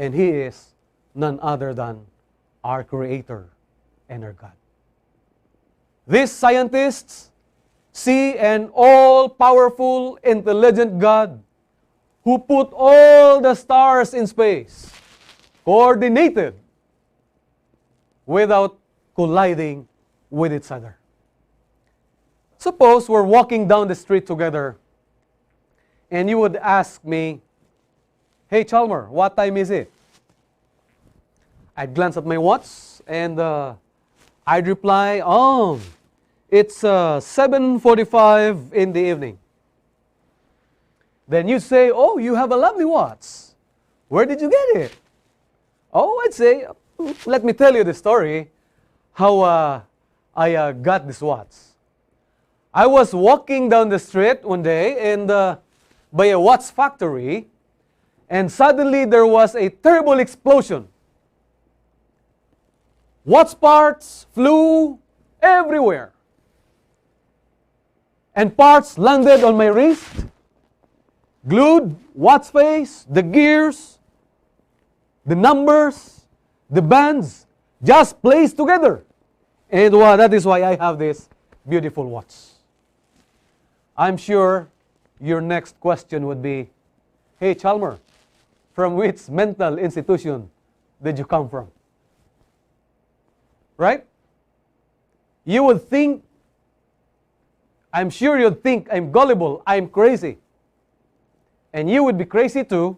And He is none other than our Creator and our God. These scientists see an all-powerful, intelligent God who put all the stars in space, coordinated, without colliding with each other. Suppose we're walking down the street together, and you would ask me, "Hey, Chalmer, what time is it?" I'd glance at my watch, and I'd reply, "Oh, it's 7:45 in the evening." Then you'd say, "Oh, you have a lovely watch. Where did you get it?" Oh, I'd say, "Let me tell you the story, how I got this watch. I was walking down the street one day and by a watch factory, and suddenly there was a terrible explosion. Watch parts flew everywhere. And parts landed on my wrist, glued watch face, the gears, the numbers, the bands, just placed together. And that is why I have this beautiful watch." I'm sure your next question would be, "Hey, Chalmer, from which mental institution did you come from?" Right? You would think, I'm sure you'd think I'm gullible, I'm crazy. And you would be crazy too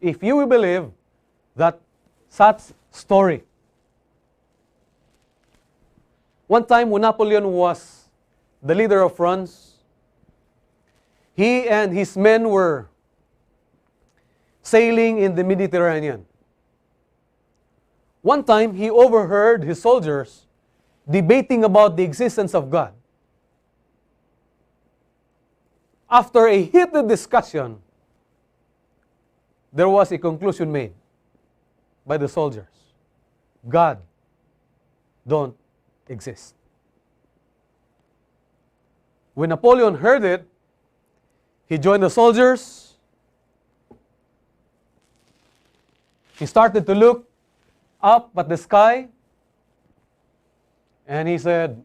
if you will believe that such story. One time when Napoleon was the leader of France, he and his men were sailing in the Mediterranean. One time, he overheard his soldiers debating about the existence of God. After a heated discussion, there was a conclusion made by the soldiers. God don't exist. When Napoleon heard it, he joined the soldiers. He started to look up at the sky, and he said,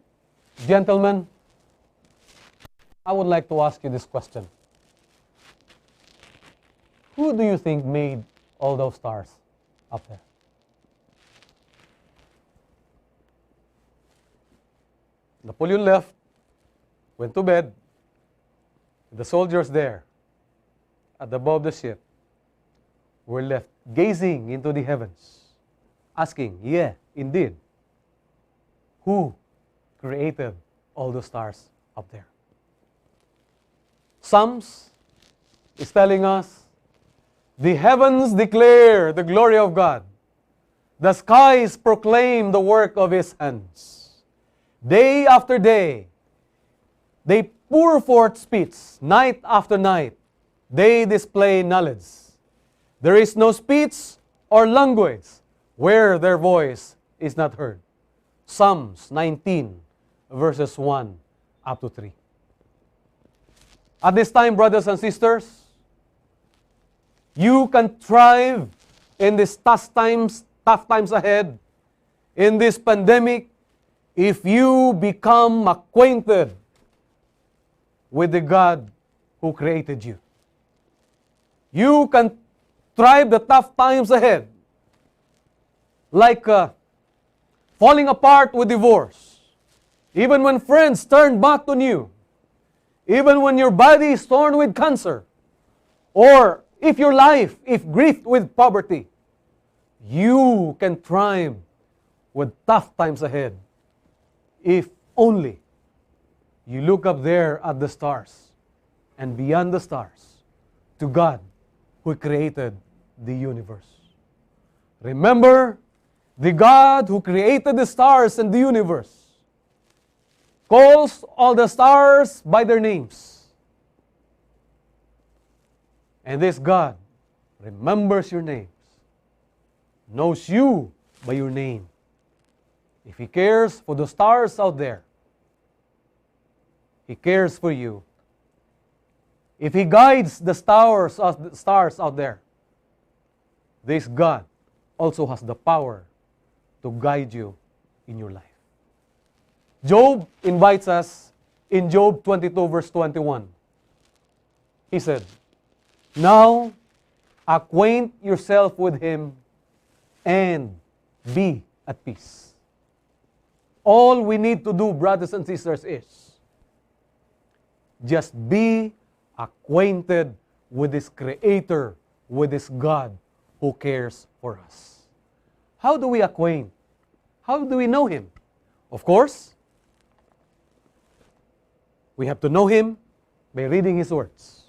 "Gentlemen, I would like to ask you this question. Who do you think made all those stars up there?" Napoleon left, went to bed. The soldiers there, at the bow of the ship, were left gazing into the heavens, asking, "Yeah, indeed, who created all the stars up there?" Psalms is telling us, "The heavens declare the glory of God. The skies proclaim the work of His hands. Day after day, they pour forth speech. Night after night, they display knowledge. There is no speech or language where their voice is not heard." Psalms 19, verses 1 up to 3. At this time, brothers and sisters, you can thrive in these tough times ahead, in this pandemic, if you become acquainted with the God who created you. You can thrive the tough times ahead, like falling apart with divorce, even when friends turn back on you, even when your body is torn with cancer, or if your life is gripped with poverty. You can thrive with tough times ahead if only you look up there at the stars and beyond the stars to God who created the universe. Remember, the God who created the stars and the universe calls all the stars by their names. And this God remembers your names, knows you by your name. If He cares for the stars out there, He cares for you. If He guides the stars out there, this God also has the power to guide you in your life. Job invites us in Job 22 verse 21. He said, "Now acquaint yourself with Him and be at peace." All we need to do, brothers and sisters, is just be acquainted with this Creator, with this God who cares for us. How do we acquaint? How do we know Him? Of course, we have to know Him by reading His words.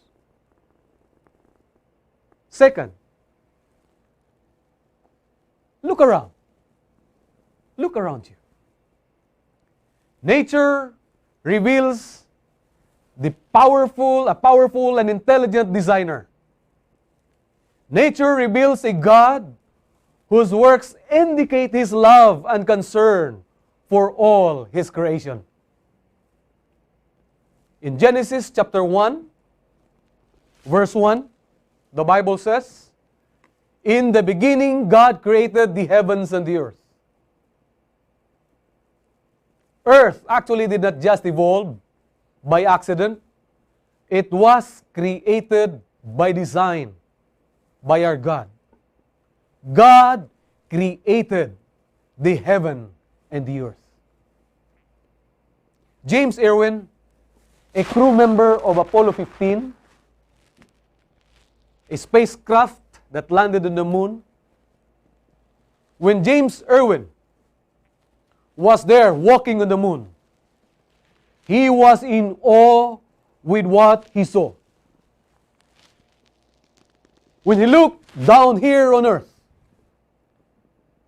Second, look around. Look around you. Nature reveals a powerful and intelligent designer. Nature reveals a God whose works indicate His love and concern for all His creation. In Genesis chapter 1, verse 1, the Bible says, "In the beginning, God created the heavens and the earth." Earth actually did not just evolve by accident. It was created by design by our God. God created the heaven and the earth. James Irwin, a crew member of Apollo 15, a spacecraft that landed on the moon, when James Irwin was there walking on the moon, he was in awe with what he saw. When he looked down here on earth,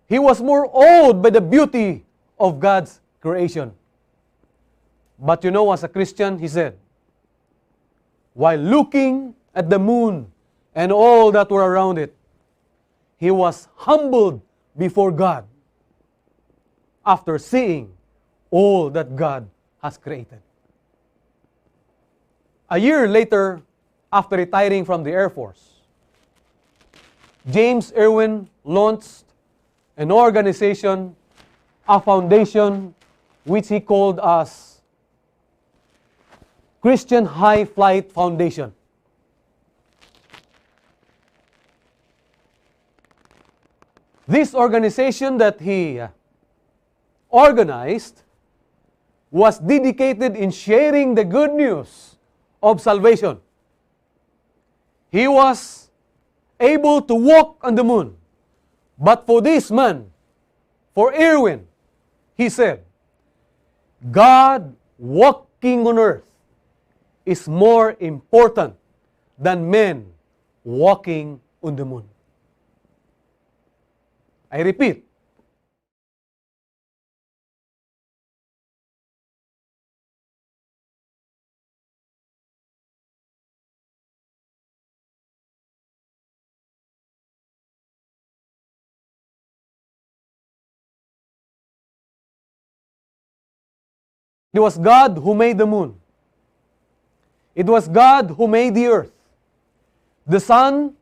he was more awed by the beauty of God's creation. But you know, as a Christian, he said, while looking at the moon and all that were around it, he was humbled before God after seeing all that God has created. A year later, after retiring from the Air Force, James Irwin launched an organization, a foundation, which he called as Christian High Flight Foundation. This organization that he organized was dedicated in sharing the good news of salvation. He was able to walk on the moon. But for this man, for Irwin, he said, God walking on earth is more important than men walking on the moon. I repeat, it was God who made the moon. It was God who made the earth, the sun,